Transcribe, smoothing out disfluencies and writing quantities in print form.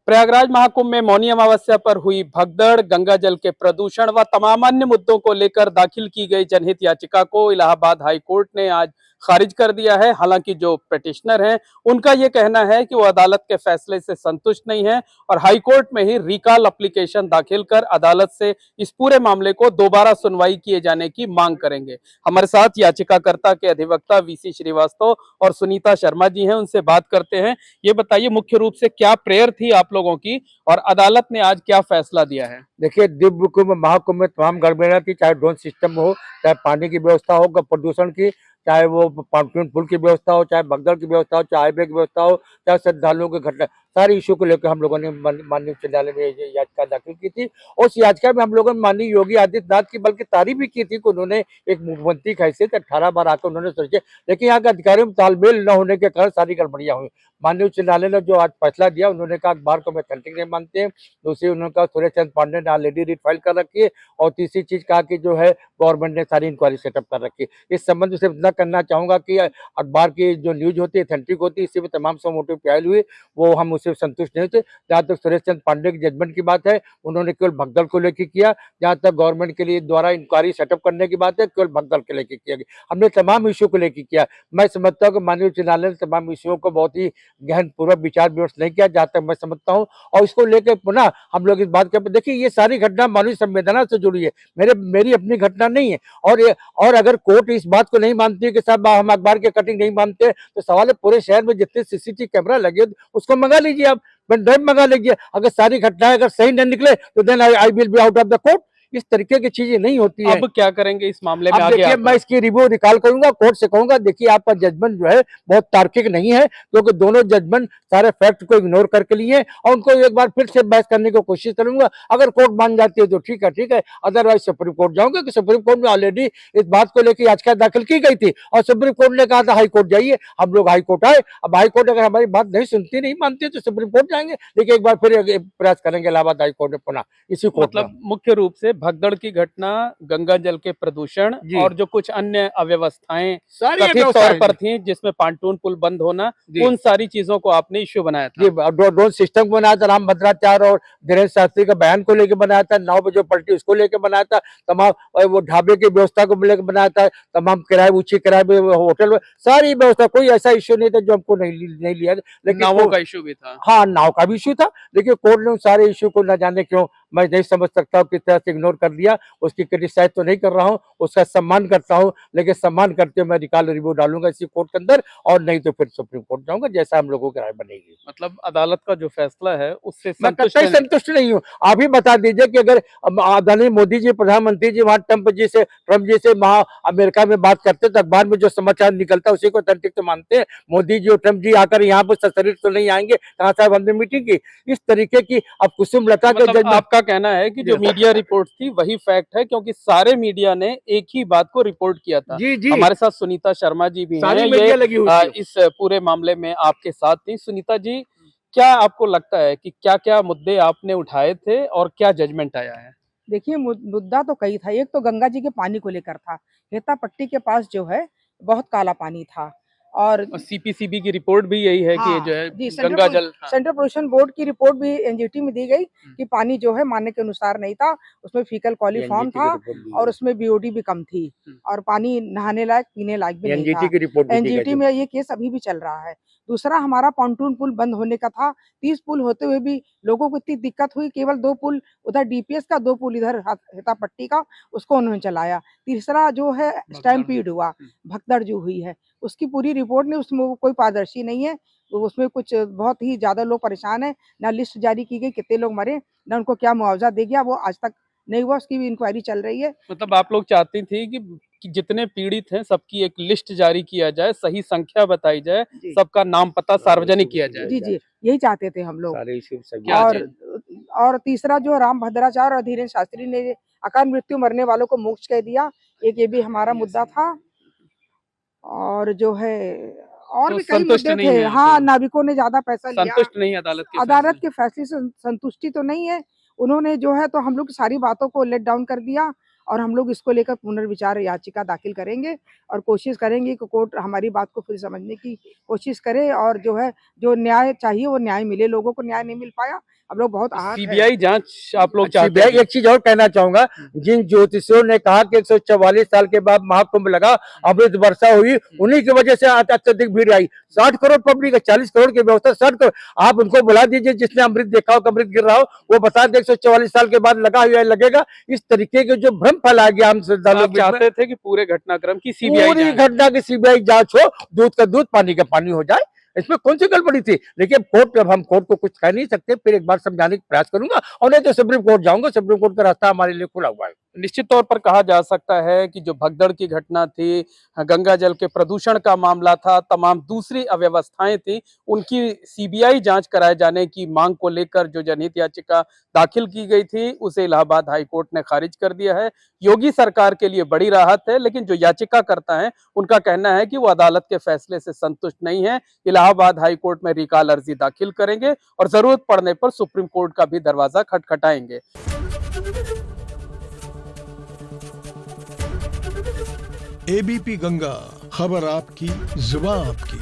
प्रयागराज महाकुंभ में मौनी अमावस्या पर हुई भगदड़, गंगा जल के प्रदूषण व तमाम अन्य मुद्दों को लेकर दाखिल की गई जनहित याचिका को इलाहाबाद हाई कोर्ट ने आज खारिज कर दिया है। हालांकि जो पिटिशनर हैं, उनका ये कहना है कि वो अदालत के फैसले से संतुष्ट नहीं है और हाई कोर्ट में ही रिकॉल एप्लीकेशन दाखिल कर अदालत से इस पूरे मामले को दोबारा सुनवाई किए जाने की मांग करेंगे। हमारे साथ याचिकाकर्ता के अधिवक्ता वीसी श्रीवास्तव और सुनीता शर्मा जी हैं, उनसे बात करते हैं। ये बताइए मुख्य रूप से क्या प्रेयर थी आप लोगों की और अदालत ने आज क्या फैसला दिया है? देखिए, दिव्य कुंभ महाकुंभ में तमाम गड़बड़ियां थी, चाहे ड्रोन सिस्टम हो, चाहे पानी की व्यवस्था हो, प्रदूषण की, चाहे वो पॉन्टून पुल की व्यवस्था हो, चाहे भगदड़ की व्यवस्था हो, चाहे हाईवे की व्यवस्था हो, चाहे श्रद्धालुओं की घटना, सारे इशू को लेकर हम लोगों ने माननीय उच्च न्यायालय में ये याचिका दाखिल की थी। और उस याचिका में हम लोगों ने माननीय योगी आदित्यनाथ की बल्कि तारीफ भी की थी कि उन्होंने एक मुख्यमंत्री की हैसियत 18 बार आकर उन्होंने सोचे, लेकिन यहाँ के अधिकारियों में तालमेल न होने के कारण सारी गड़बड़ियां हुई। माननीय उच्च न्यायालय ने जो आज फैसला दिया, उन्होंने कहा अखबार को मैं अथेंटिक नहीं मानते हैं। दूसरी, उन्होंने कहा सूर्य चंद्र पांडे ने ऑलरेडी रिट फाइल कर रखी है। और तीसरी चीज कहा कि जो है गवर्नमेंट ने सारी इंक्वायरी सेटअप कर रखी है। इस संबंध में सिर्फ इतना करना चाहूंगा कि अखबार की जो न्यूज होती है अथेंटिक होती है, इसी में तमाम सब मोटिव फाइल हुए, वो हम उससे संतुष्ट नहीं थे। जहाँ तक सुरेश चंद्र पांडे की जजमेंट की बात है, उन्होंने केवल भगदड़ को लेकर किया। जहाँ तक गवर्नमेंट के लिए द्वारा इंक्वायरी सेटअप करने की बात है, केवल भगदड़ के लेकर किया गया। हमने तमाम इशू को लेकर किया। मैं समझता हूँ कि माननीय उच्च न्यायालय ने तमाम इशुओं को बहुत ही गहन पूर्वक विचार विमर्श नहीं किया, जहाँ तक मैं समझता हूँ। और इसको लेकर पुनः हम लोग इस बात कर, देखिए ये सारी घटना मानवीय संवेदना से जुड़ी है, मेरी अपनी घटना नहीं है। और अगर कोर्ट इस बात को नहीं मानती है कि साहब हम अखबार के कटिंग नहीं मानते, तो सवाल है पूरे शहर में जितने सीसीटीवी कैमरा लगे उसको मंगा लीजिए, आप पेन ड्राइव मंगा लीजिए। अगर सारी घटनाएं अगर सही न निकले तो then I will be out of the court. इस तरीके की चीजें नहीं होती है। अब क्या करेंगे इस मामले में? अब आगे देखिए, मैं इसकी रिव्यू निकाल करूंगा, कोर्ट से कहूंगा देखिए आपका जजमेंट जो है बहुत तार्किक नहीं है, क्योंकि दोनों जजमेंट सारे फैक्ट को इग्नोर करके लिए और उनको एक बार फिर से बहस करने की कोशिश करूंगा। अगर कोर्ट मान जाती है तो ठीक है, अदरवाइज सुप्रीम कोर्ट जाऊंगा कि सुप्रीम कोर्ट में ऑलरेडी इस बात को लेकर याचिका दाखिल की गई थी और सुप्रीम कोर्ट ने कहा था हाई कोर्ट जाइए। हम लोग हाई कोर्ट आए। अब हाई कोर्ट अगर हमारी बात नहीं सुनती, नहीं मानती, तो सुप्रीम कोर्ट जाएंगे, लेकिन एक बार फिर प्रयास करेंगे इलाहाबाद हाई कोर्ट में पुनः इसी कोर्ट। मतलब मुख्य रूप से भगदड़ की घटना, गंगा जल के प्रदूषण और जो कुछ अन्य अव्यवस्थाएं कथित तौर पर थी, जिसमें पांटून पुल बंद होना, उन सारी चीजों को आपने इश्यू बनाया था। जी, ड्रोन सिस्टम को बनाया था, राम भद्राचार्य और धीरेन्द्र शास्त्री का बयान को लेकर बनाया था, 9 बजे पलटी उसको लेकर बनाया था, तमाम वो ढाबे की व्यवस्था को लेकर बनाया था, तमाम किराए ऊंची किराए में होटल में सारी व्यवस्था, कोई ऐसा इश्यू नहीं था जो हमको नहीं लिया। लेकिन नावों का इश्यू भी था। हाँ, नाव का भी इश्यू था, लेकिन कोर्ट ने उन सारे इश्यू को न जाने क्यों, मैं नहीं समझ सकता हूँ किस तरह से इग्नोर कर दिया। उसकी क्रिटिसाइज तो नहीं कर रहा हूँ, उसका सम्मान करता हूँ, लेकिन सम्मान करते हुए मैं रिकॉल रिव्यू डालूंगा इसी कोर्ट के अंदर, और नहीं तो फिर सुप्रीम कोर्ट जाऊंगा, जैसा हम लोगों की राय बनेगी। मतलब अदालत का जो फैसला है उससे मैं कतई संतुष्ट नहीं हूँ। आप ही बता दीजिए कि अगर आदरणीय मोदी जी प्रधानमंत्री जी वहां ट्रम्प जी से वहां अमेरिका में बात करते, तो अखबार में जो समाचार निकलता है उसी को अथेंटिक तो मानते हैं। मोदी जी और ट्रम्प जी आकर यहाँ पर सशरीर तो नहीं आएंगे, कहा साहब हमने मीटिंग की। इस तरीके की अब कुसुम लता के मतलब आपका कहना है कि जो मीडिया रिपोर्ट थी वही फैक्ट है, क्योंकि सारे मीडिया ने एक ही बात को रिपोर्ट किया था। जी। हमारे साथ सुनीता शर्मा जी भी हैं, ये इस पूरे मामले में आपके साथ थी। सुनीता जी, क्या आपको लगता है कि क्या क्या मुद्दे आपने उठाए थे और क्या जजमेंट आया है? देखिए, मुद्दा तो कई था। एक तो गंगा जी के पानी को लेकर था। हेता पट्टी के पास जो है बहुत काला पानी था और सीपीसीबी की रिपोर्ट भी यही है कि जो है गंगा जल, सेंट्रल पोल्यूशन बोर्ड की रिपोर्ट भी एनजीटी में दी गई कि पानी जो है मानने के अनुसार नहीं था, उसमें फीकल कॉलीफॉर्म था और उसमें बीओडी भी कम थी और पानी नहाने लायक, पीने लायक भी नहीं था। एनजीटी में ये केस अभी भी चल रहा है। दूसरा, हमारा पॉन्टून पुल बंद होने का था। 30 पुल होते हुए भी लोगों को इतनी दिक्कत हुई, केवल 2 पुल उधर डीपीएस का, 2 पुल इधर हेता पट्टी का, उसको उन्होंने चलाया। तीसरा जो है स्टैम्पीड हुआ, भगदड़ जो हुई है, उसकी पूरी रिपोर्ट नहीं, उसमें कोई पारदर्शी नहीं है। तो उसमें कुछ बहुत ही ज्यादा लोग परेशान है, ना लिस्ट जारी की गई कितने लोग मरे, ना उनको क्या मुआवजा दे गया, वो आज तक नहीं हुआ। उसकी भी इंक्वायरी चल रही है। मतलब आप लोग चाहती थी कि जितने पीड़ित हैं सबकी एक लिस्ट जारी किया जाए, सही संख्या बताई जाए, सबका नाम पता सार्वजनिक किया जाए। जी, यही चाहते थे हम लोग। और तीसरा जो राम भद्राचार्य और धीरेन्द्र शास्त्री ने अकाल मृत्यु मरने वालों को मोक्ष कह दिया, एक ये भी हमारा मुद्दा था। और जो है और भी कई मुद्दे थे। हाँ, नाविकों ने ज्यादा पैसा लिया। संतुष्ट नहीं अदालत के फैसले से संतुष्टि तो नहीं है। उन्होंने जो है तो हम लोग सारी बातों को लेट डाउन कर दिया और हम लोग इसको लेकर पुनर्विचार याचिका दाखिल करेंगे और कोशिश करेंगे कि कोर्ट हमारी बात को फिर समझने की कोशिश करे और जो है जो न्याय चाहिए वो न्याय मिले। लोगों को न्याय नहीं मिल पाया, हम लोग बहुत आहत हैं। सीबीआई जांच आप लोग चाहते सीबीआई हैं? एक चीज और कहना चाहूंगा, जिन ज्योतिषियों ने कहा कि 144 साल के बाद महाकुंभ लगा, अमृत वर्षा हुई, उन्हीं की वजह से अत्यधिक भीड़ आई। 60 करोड़ पब्लिक है, 40 करोड़ की व्यवस्था, 60 करोड़ आप उनको बुला दीजिए, जिसने अमृत देखा हो, अमृत गिर रहा हो, वो बता दे 144 साल के बाद लगा हुआ लगेगा। इस तरीके के जो भ्रम फैला गया हम श्रद्धालुओं आप के बीच में, चाहते थे कि पूरे घटनाक्रम की सीबीआई पूरी जांच घटना की सीबीआई जांच हो, दूध का दूध पानी का पानी हो जाए, इसमें कौन सी गड़बड़ी थी। लेकिन कोर्ट, जब हम कोर्ट को कुछ कह नहीं सकते, फिर एक बार समझाने का प्रयास करूंगा और नहीं तो सुप्रीम कोर्ट जाऊंगा। सुप्रीम कोर्ट का रास्ता हमारे लिए खुला हुआ है। निश्चित तौर पर कहा जा सकता है कि जो भगदड़ की घटना थी, गंगा जल के प्रदूषण का मामला था, तमाम दूसरी अव्यवस्थाएं थी, उनकी सीबीआई जांच कराए जाने की मांग को लेकर जो जनहित याचिका दाखिल की गई थी, उसे इलाहाबाद हाई कोर्ट ने खारिज कर दिया है। योगी सरकार के लिए बड़ी राहत है, लेकिन जो याचिकाकर्ता हैं उनका कहना है कि वो अदालत के फैसले से संतुष्ट नहीं है। इलाहाबाद हाई कोर्ट में रिकॉल अर्जी दाखिल करेंगे और जरूरत पड़ने पर सुप्रीम कोर्ट का भी दरवाजा खटखटाएंगे। एबीपी गंगा, खबर आपकी, जुबान आपकी।